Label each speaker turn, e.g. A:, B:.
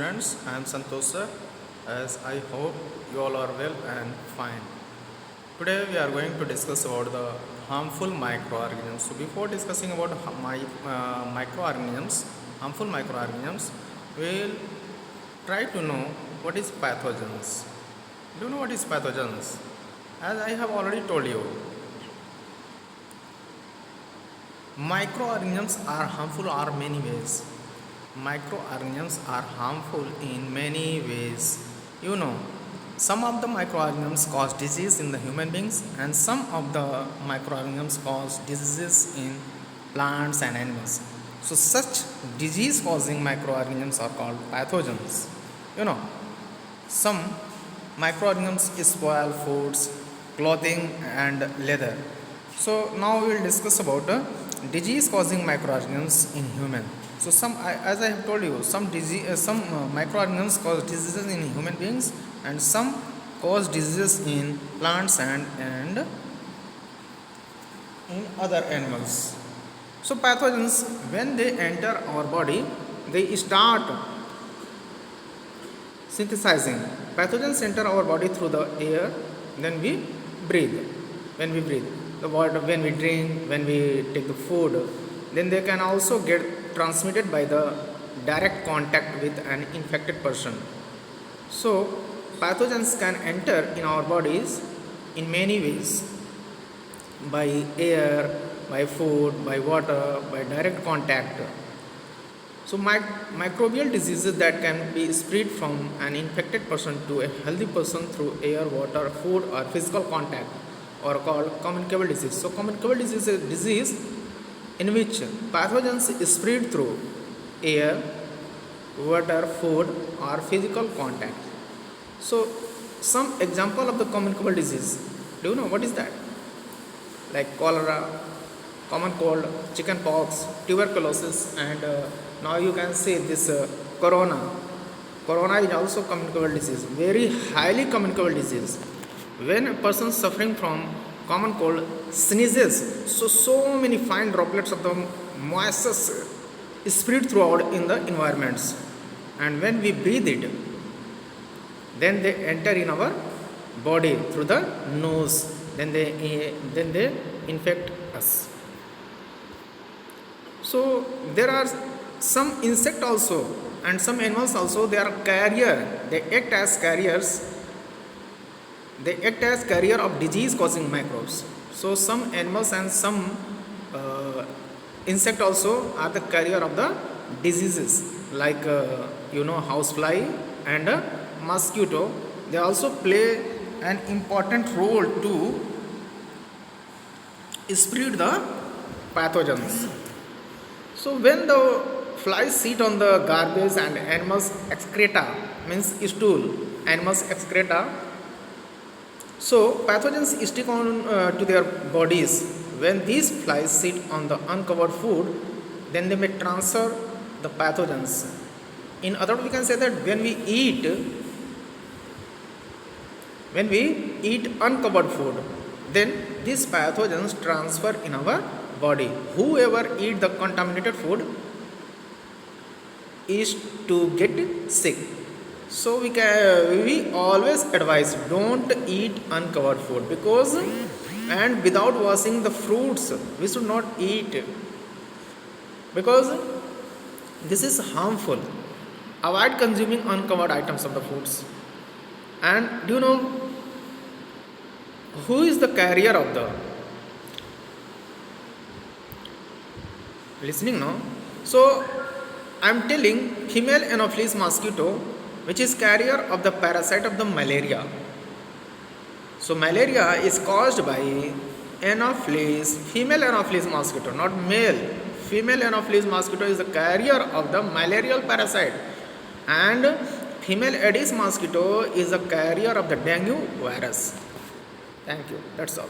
A: students, I am Santosh sir, as I hope you all are well and fine. Today we are going to discuss about the harmful microorganisms. So before discussing about microorganisms, harmful microorganisms, we will try to know what is pathogens. Do you know what is pathogens? As I have already told you, microorganisms are harmful in many ways. Microorganisms are harmful in many ways. You know, some of the microorganisms cause disease in the human beings, and some of the microorganisms cause diseases in plants and animals. So, such disease causing microorganisms are called pathogens. You know, some microorganisms spoil foods, clothing, and leather. So now we will discuss about disease causing microorganisms in human. So as I have told you, some microorganisms cause diseases in human beings, and some cause diseases in plants and in other animals. So pathogens, when they enter our body, they start synthesizing. Pathogens enter our body through the air, then we breathe. When we breathe, the water, when we drink, when we take the food, then they can also get transmitted by the direct contact with an infected person. So pathogens can enter in our bodies in many ways: by air, by food, by water, by direct contact. So microbial diseases that can be spread from an infected person to a healthy person through air, water, food, or physical contact are called communicable disease. So communicable disease is a disease in which pathogens is spread through air, water, food, or physical contact. So some example of the communicable disease. Do you know what is that? Like cholera, common cold, chicken pox, tuberculosis, and now you can say this corona. Corona is also communicable disease, very highly communicable disease. When a person suffering from common cold sneezes, so many fine droplets of the moisture spread throughout in the environments, and when we breathe it, then they enter in our body through the nose, then they infect us. So there are some insect also and some animals also, they are carrier, they act as carriers, they act as carrier of disease causing microbes. So some animals and some insect also are the carrier of the diseases, like housefly and mosquito. They also play an important role to spread the pathogens. So when the flies sit on the garbage and animals excreta, means stool, animals excreta, so pathogens stick on to their bodies. When these flies sit on the uncovered food, then they may transfer the pathogens. In other words, we can say that when we eat uncovered food, then these pathogens transfer in our body. Whoever eat the contaminated food is to get sick. So we always advise, don't eat uncovered food, because and without washing the fruits we should not eat, because this is harmful. Avoid consuming uncovered items of the foods. And do you know who is the carrier of the listening now? So I am telling, female Anopheles mosquito, which is carrier of the parasite of the malaria. So malaria is caused by Anopheles, female Anopheles mosquito, not male. Female Anopheles mosquito is the carrier of the malarial parasite, and female Aedes mosquito is the carrier of the dengue virus. Thank you. That's all.